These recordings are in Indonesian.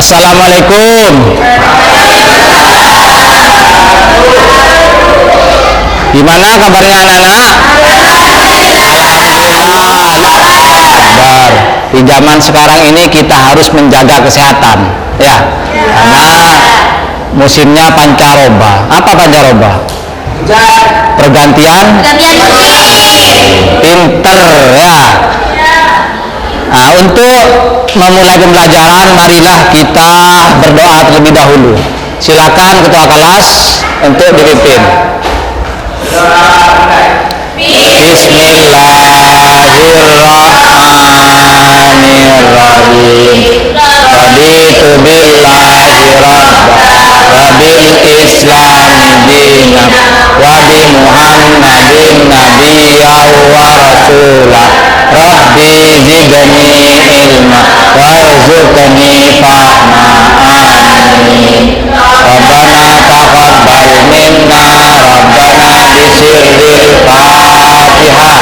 Assalamualaikum. Gimana kabarnya anak-anak? Alhamdulillah. Di zaman sekarang ini kita harus menjaga kesehatan, ya. Karena musimnya pancaroba. Apa pancaroba? Pergantian pinter, ya. Nah, untuk memulai pembelajaran, marilah kita berdoa terlebih dahulu. Silakan ketua kelas untuk dipimpin. Bismillahirrahmanirrahim. Raditu billahi rabba wa bil islami dinan wa bi Muhammadin nabiyyan wa rasulah. Rabbi zidni ilma warzuqni fahma. Amin. Rabbana taqabbal minna rabbana bisirril Fatihah.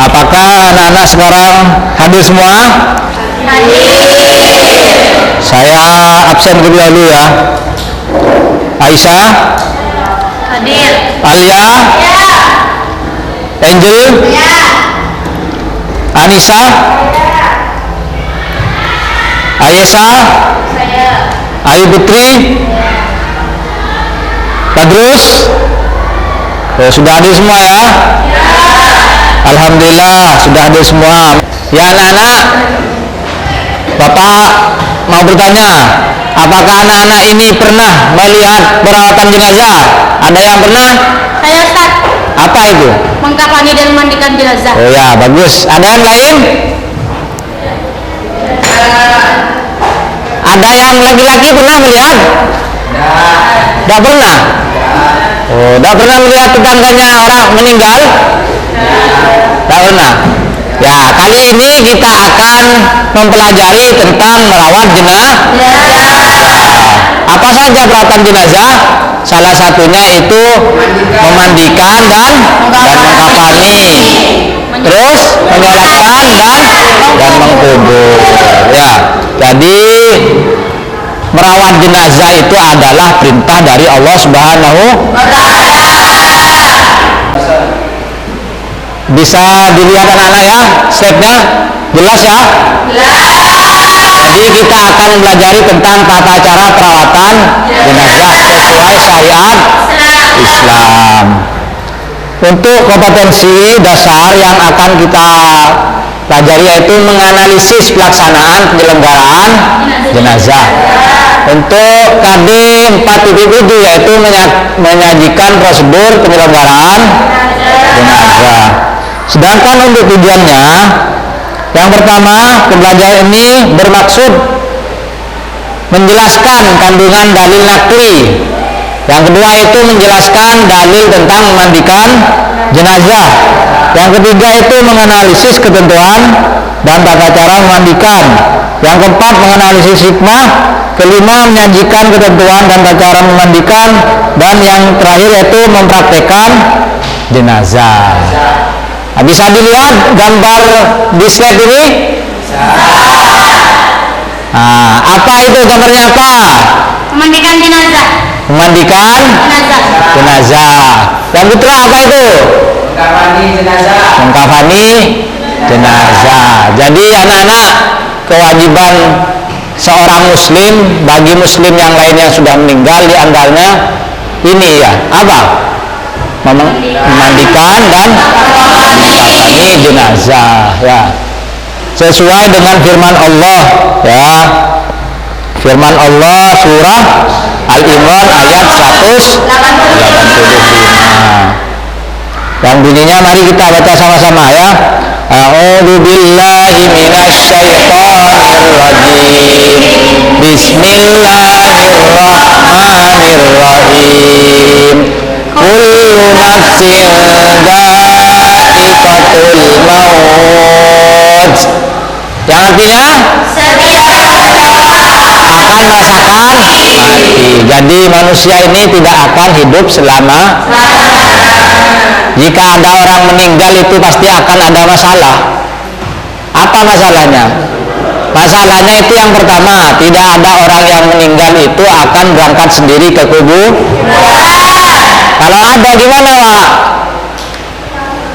Apakah anak-anak sekarang hadir semua? Saya absen terlebih dahulu ya. Aisyah? Hadir. Alia? Ya. Angel? Ya. Anissa? Ya. Ayesa? Saya. Ayu Putri? Ya. Badrus? Sudah hadir semua ya? Ya. Alhamdulillah sudah hadir semua. Ya anak-anak, Bapak mau bertanya, apakah anak-anak ini pernah melihat perawatan jenazah? Ada yang pernah? Saya Ustaz. Apa itu? Mengkafani dan memandikan jenazah. Oh ya, bagus. Ada yang lain? Ada yang laki-laki pernah melihat? Tidak pernah? Oh, tidak pernah melihat tetangganya orang meninggal? Tidak pernah. Ya, kali ini kita akan mempelajari tentang merawat jenazah. Apa saja perawatan jenazah? Salah satunya itu memandikan dan mengkafani, terus menyolatkan dan mengkubur. Ya, jadi merawat jenazah itu adalah perintah dari Allah Subhanahu wa Ta'ala. Bisa dilihat anak-anak ya, stepnya jelas ya? Jadi kita akan mempelajari tentang tata cara perawatan jenazah sesuai syariat Islam. Untuk kompetensi dasar yang akan kita pelajari yaitu menganalisis pelaksanaan penyelenggaraan jenazah. Untuk KD 4.7 yaitu menyajikan prosedur penyelenggaraan jenazah. Sedangkan untuk tujuannya, yang pertama, pembelajaran ini bermaksud menjelaskan kandungan dalil nakli. Yang kedua itu menjelaskan dalil tentang memandikan jenazah. Yang ketiga itu menganalisis ketentuan dan tata cara memandikan. Yang keempat menganalisis hikmah. Kelima menyajikan ketentuan dan tata cara memandikan. Dan yang terakhir yaitu mempraktekkan jenazah. Nah, bisa dilihat gambar di slide ini? Nah, apa itu gambarnya apa? Memandikan jenazah. Memandikan jenazah. Yang putra apa itu? Mengkafani jenazah. Mengkafani jenazah. Jadi anak-anak, kewajiban seorang muslim bagi muslim yang lain yang sudah meninggal di antaranya ini ya, apa? Memandikan dan mengkafani jenazah ya. Sesuai dengan firman Allah ya. Firman Allah surah Al-Imran ayat 185. Yang bunyinya mari kita baca sama-sama ya. A'udzu billahi minasyaitonir rajim. Bismillahirrahmanirrahim. Kullu nafsin dha'iqatul maut. Yang artinya akan merasakan mati. Jadi manusia ini tidak akan hidup selama jika ada orang meninggal itu pasti akan ada masalah. Apa masalahnya? Masalahnya itu yang pertama, tidak ada orang yang meninggal itu akan berangkat sendiri ke kubur. Kalau ada gimana, Pak?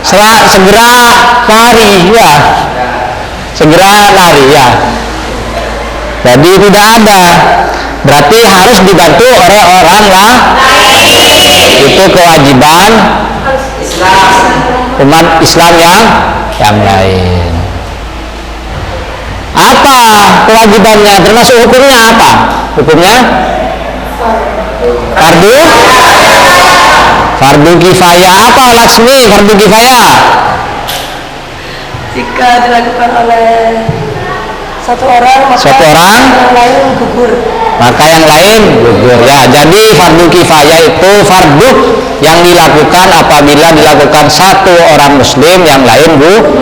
Segera lari ya. Segera lari ya. Jadi tidak ada. Berarti harus dibantu oleh orang lah. Itu kewajiban umat Islam yang lain. Apa kewajibannya? Termasuk hukumnya apa? Hukumnya fardu kifayah. Apa Laksmi fardu kifayah? Jika dilakukan oleh satu orang, yang lain gugur. Maka yang lain gugur ya. Jadi fardu kifayah itu fardu yang dilakukan apabila dilakukan satu orang muslim, yang lain gugur.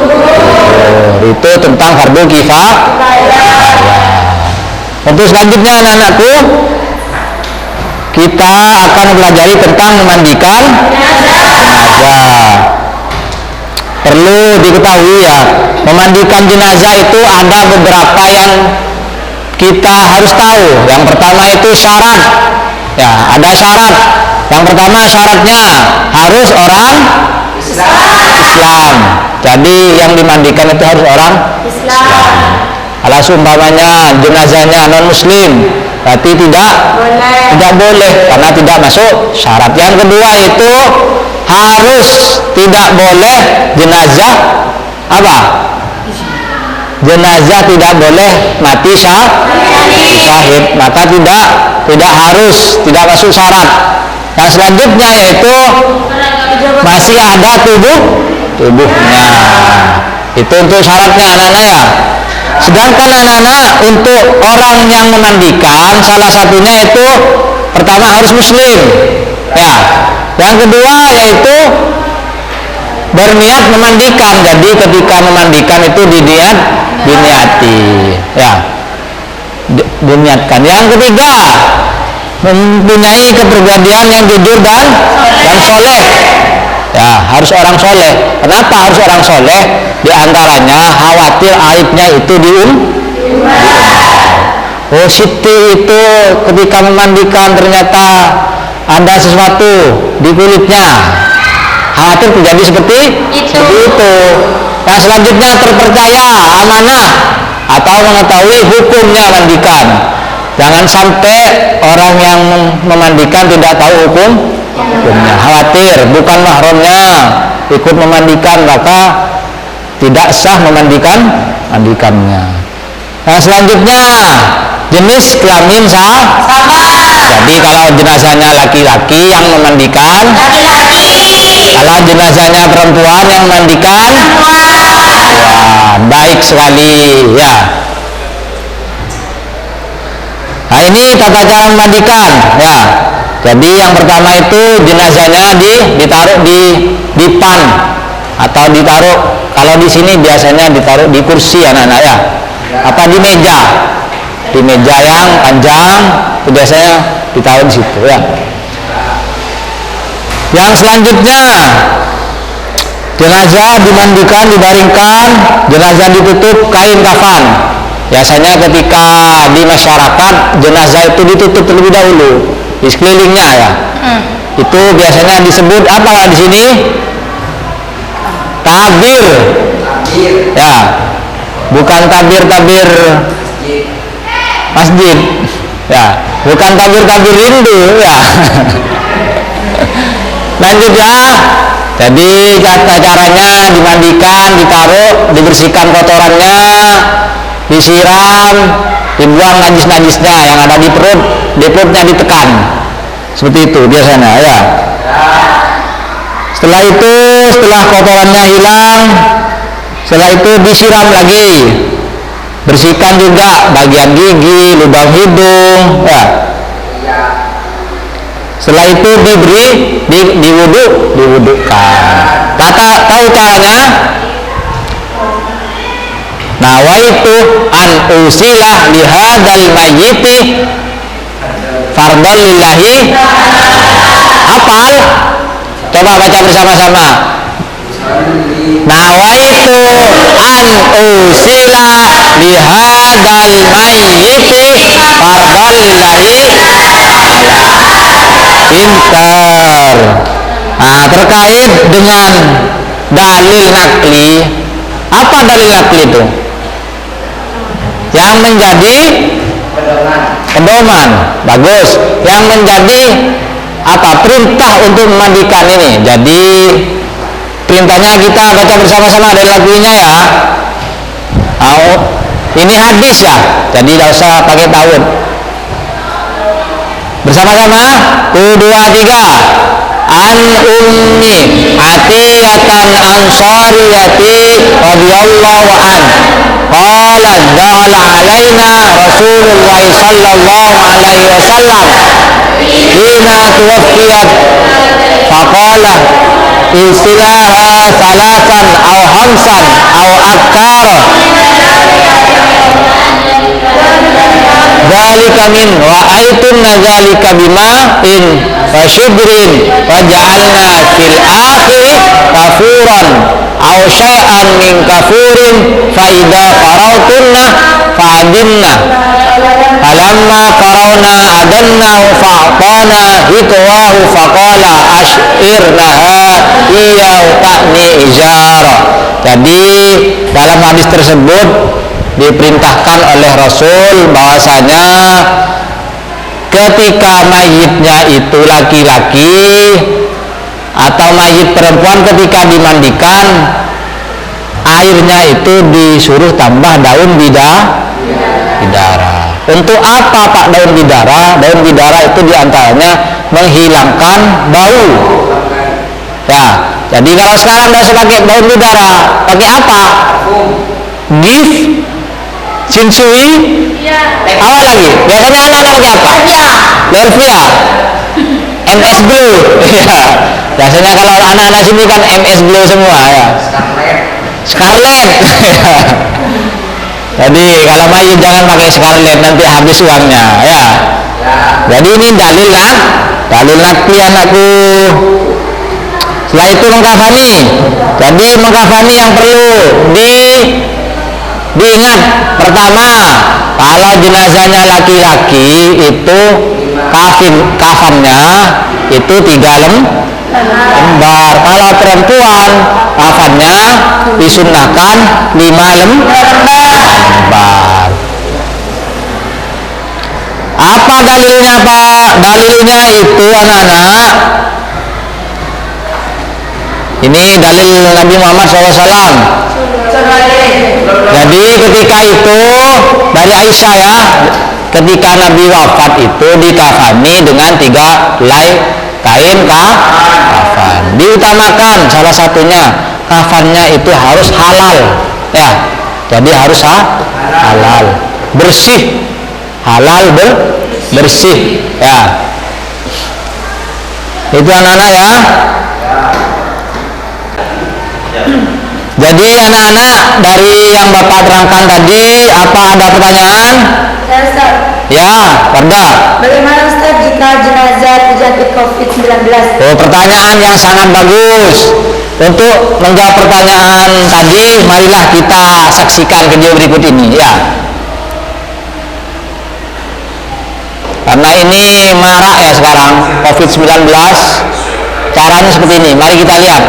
Itu tentang fardu kifayah. Untuk selanjutnya anak-anakku, kita akan pelajari tentang memandikan jenazah. Perlu diketahui ya, memandikan jenazah itu ada beberapa yang kita harus tahu. Yang pertama itu syarat. Ya, ada syarat. Yang pertama syaratnya harus orang Islam. Jadi yang dimandikan itu harus orang Islam. Kalau seumpamanya jenazahnya non muslim, berarti tidak boleh karena tidak masuk syarat. Yang kedua itu harus tidak boleh jenazah apa? Jenazah tidak boleh mati syahid, maka tidak harus, tidak masuk syarat. Yang selanjutnya yaitu masih ada tubuhnya. Itu untuk syaratnya anak-anak ya. Sedangkan anak-anak untuk orang yang memandikan, salah satunya itu pertama harus muslim ya. Yang kedua yaitu berniat memandikan. Jadi ketika memandikan itu diniati ya, diniatkan. Yang ketiga mempunyai kepribadian yang jujur dan soleh ya, harus orang soleh. Kenapa harus orang soleh? Di antaranya khawatir aibnya itu oh Siti itu ketika memandikan ternyata ada sesuatu di kulitnya, khawatir terjadi seperti itu. Yang selanjutnya terpercaya, amanah, atau mengetahui hukumnya mandikan. Jangan sampai orang yang memandikan tidak tahu hukumnya, khawatir bukan mahramnya ikut memandikan, maka tidak sah mandikannya. Nah selanjutnya jenis kelamin sama. Jadi kalau jenazahnya laki-laki yang memandikan, kalau jenazahnya perempuan yang memandikan, ya, baik sekali ya. Nah ini tata cara memandikan ya. Jadi yang pertama itu jenazahnya ditaruh di pan atau ditaruh, kalau di sini biasanya ditaruh di kursi anak-anak ya, apa di meja yang panjang itu biasanya ditaruh di situ ya. Yang selanjutnya jenazah dimandikan, dibaringkan, jenazah ditutup kain kafan. Biasanya ketika di masyarakat jenazah itu ditutup terlebih dahulu di sekelilingnya ya. Itu biasanya disebut apa di sini? Tabir. Ya. Bukan tabir masjid. Ya, bukan tabir rindu ya. Lanjut ya. Jadi tata caranya dimandikan, ditaruh, dibersihkan kotorannya, disiram, dibuang najis-najisnya yang ada di perutnya ditekan. Seperti itu biasanya ya. Setelah kotorannya hilang, setelah itu disiram lagi, bersihkan juga bagian gigi, lubang hidung ya. Setelah itu diwudukan. Tahu caranya? Nawaitu an usilah lihadal mayyiti fardhan lillahi. Hafal? Coba baca bersama-sama. Nawaitu an usila bihadal mayyiti fardal lahi pintar. Nah, terkait dengan dalil nakli, apa dalil nakli itu? Yang menjadi pedoman, bagus. Yang menjadi apa? Perintah untuk memandikan ini. Jadi perintahnya kita baca bersama-sama dari lagunya ya. Ini hadis ya, jadi tidak usah pakai tahun. Bersama-sama, 1, 2, 3. An ummi atiyatan ansariyati radhiyallahu an qala dakhala alaina Rasulullah sallallahu alaihi wasallam hina tuwaffiyat faqala isilaha salasan aw hamsan aw akthar dzalika min ra'aitun dzalika bima in wa syubrin wa ja'alna fil akhiri kafuran aw syai'an min kafurin fa idza qarautunna fa'adinna falamma qarauna adannahu fa'tana hikwahu faqala ashirnaha iyau ta'ni ijara. Jadi dalam hadis tersebut diperintahkan oleh Rasul bahwasanya ketika mayitnya itu laki-laki atau mayit perempuan ketika dimandikan, airnya itu disuruh tambah daun bidara. Untuk apa Pak daun bidara? Daun bidara itu diantaranya menghilangkan bau. Ya, jadi kalau sekarang nggak usah pakai daun bidara, pakai apa? Gift, Shinsui, apa lagi? Biasanya anak-anak pakai apa? Lervia, MS Blue. Ya, biasanya kalau anak-anak sini kan MS Blue semua ya. Scarlet. Jadi kalau mayit jangan pakai Scarlet, nanti habis uangnya ya. Jadi ini dalil nakli anakku. Setelah itu mengkafani. Jadi mengkafani yang perlu diingat, pertama, kalau jenazahnya laki-laki itu kafannya itu 3 lembar. Kalau perempuan kafannya disunnahkan 5 lembar. Apa dalilnya Pak? Dalilnya itu anak-anak, ini dalil Nabi Muhammad SAW. Jadi ketika itu dari Aisyah ya, ketika Nabi wafat itu dikafani dengan 3 helai kain kafan. Diutamakan salah satunya kafannya itu harus halal ya. Jadi harus halal, bersih, halal bersih ya. Itu anak-anak ya. Jadi anak-anak, dari yang Bapak terangkan tadi, apa ada pertanyaan? Ya Ustaz. Ya, Warga. Bagaimana Ustaz jika jenazah terjangkit COVID-19? Oh, pertanyaan yang sangat bagus. Untuk menjawab pertanyaan tadi, marilah kita saksikan video berikut ini ya. Karena ini marak ya sekarang COVID-19. Caranya seperti ini, mari kita lihat.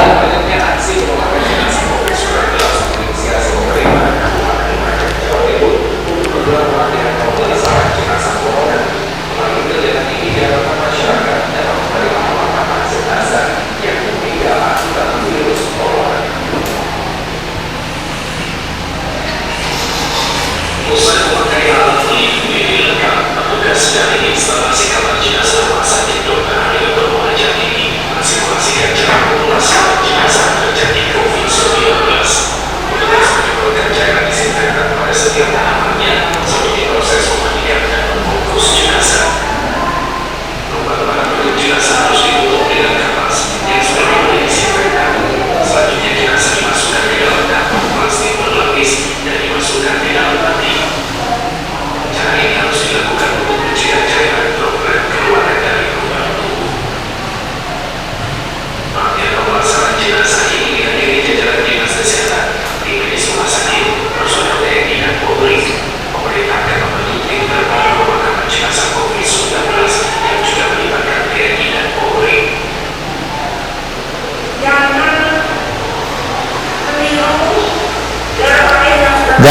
Instalasi kamar jenazah rumah sakit Dr. Haryoto Muhajir ini simulasikan cara pemulasaran jenazah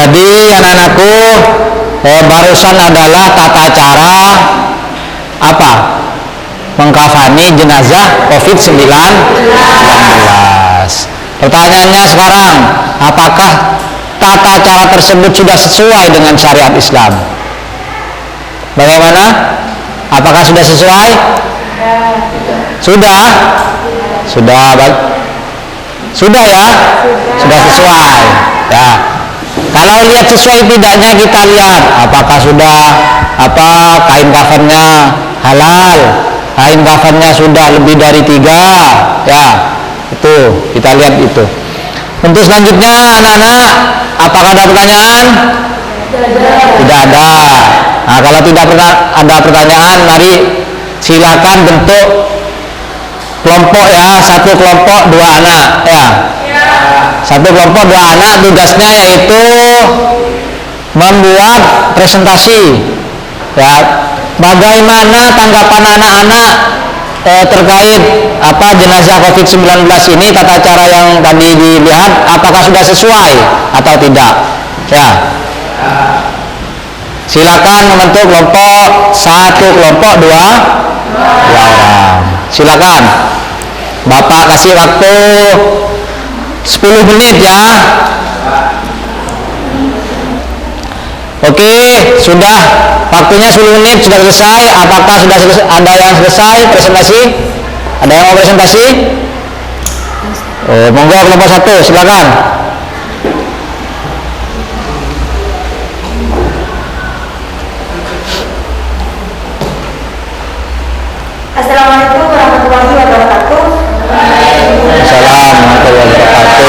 Jadi anak-anakku, barusan adalah tata cara apa? Mengkafani jenazah COVID-19. Pertanyaannya sekarang, apakah tata cara tersebut sudah sesuai dengan syariat Islam? Bagaimana? Apakah sudah sesuai? Sudah? Sudah ya? Sudah sesuai. Ya. Kalau lihat sesuai tidaknya, kita lihat apakah sudah kain kafannya halal, kain kafannya sudah lebih dari 3, ya itu kita lihat itu. Untuk selanjutnya anak-anak, apakah ada pertanyaan? Tidak ada. Nah, kalau tidak ada pertanyaan, mari silakan bentuk kelompok ya, 1 kelompok 2 anak ya. 1 kelompok 2 anak, tugasnya yaitu membuat presentasi ya, bagaimana tanggapan anak-anak terkait jenazah COVID-19 ini, tata cara yang tadi dilihat apakah sudah sesuai atau tidak ya. Silakan membentuk kelompok 1 kelompok 2 orang. Silakan, Bapak kasih waktu 10 menit ya. Oke, sudah waktunya 10 menit sudah selesai. Apakah sudah selesai? Ada yang selesai presentasi? Ada yang mau presentasi? Monggo kelompok 1, silakan. Assalamualaikum warahmatullahi wabarakatuh. Assalamualaikum warahmatullahi wabarakatuh.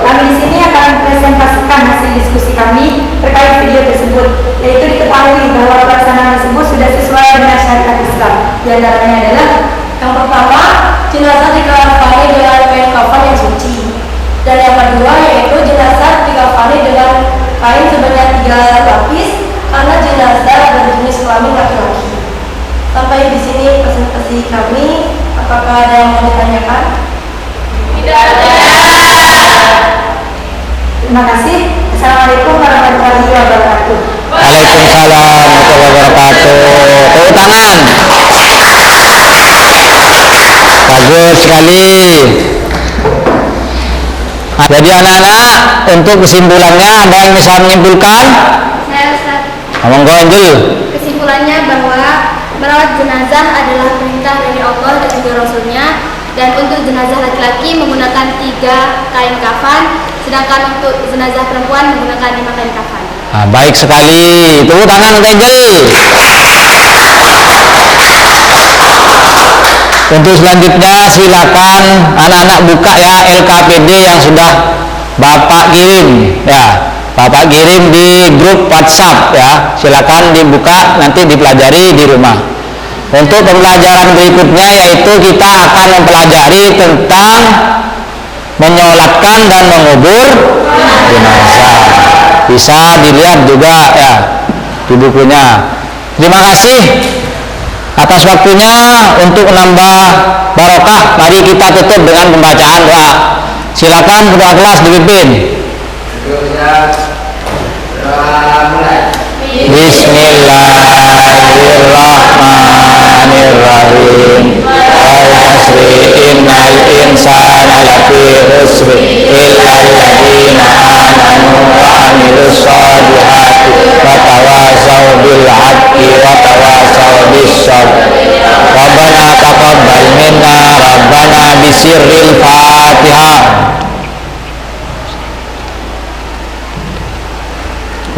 Kami di sini akan mempresentasikan hasil diskusi kami terkait video tersebut, yaitu diketahui bahwa pelaksanaan tersebut sudah sesuai dengan syariat Islam. Di antaranya adalah yang pertama, jenazah dikafani dengan kain kafan yang suci, dan yang kedua yaitu jenazah dikafani dengan kain sebanyak 3 lapis karena jenazah berjenis kelamin laki-laki. Sampai di sini presentasi kami. Apakah ada yang mau ditanyakan? Tidak ada. Terima kasih. Assalamualaikum warahmatullahi wabarakatuh. Waalaikumsalam warahmatullahi wabarakatuh. Tepuk tangan. Bagus sekali. Jadi anak-anak, untuk kesimpulannya ada yang bisa menyimpulkan? Saya Ustaz. Monggo Angel. Kesimpulannya bahwa merawat jenazah adalah perintah dari Allah dan juga Rasulnya, dan untuk jenazah laki-laki menggunakan 3 kain kafan, sedangkan untuk jenazah perempuan menggunakan 5 kain kafan. Nah, baik sekali. Tepuk tangan untuk Angel. Untuk selanjutnya silakan anak-anak buka ya LKPD yang sudah Bapak kirim ya. Bapak kirim di grup WhatsApp ya. Silakan dibuka, nanti dipelajari di rumah. Untuk pembelajaran berikutnya yaitu kita akan mempelajari tentang menyolatkan dan mengubur jenazah. Bisa dilihat juga ya di bukunya. Terima kasih atas waktunya. Untuk menambah barokah, mari kita tutup dengan pembacaan doa. Silakan ketua kelas dipimpin. Bismillahirrahmanirrahim. Al-asri innal insana lafi khusri illal ladzina amanu wa amilus solihati wa tawasaw bil haqqi wa tawasaw bis sabr. Rabbana taqabbal minna rabbana bisirril Fatihah.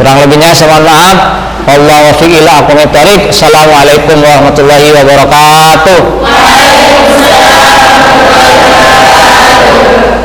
Kurang lebihnya saya mohon maaf. Wallahu waffiq ila aqwamit thoriq. Assalamualaikum warahmatullahi wabarakatuh. Waalaikumsalam warahmatullahi wabarakatuh.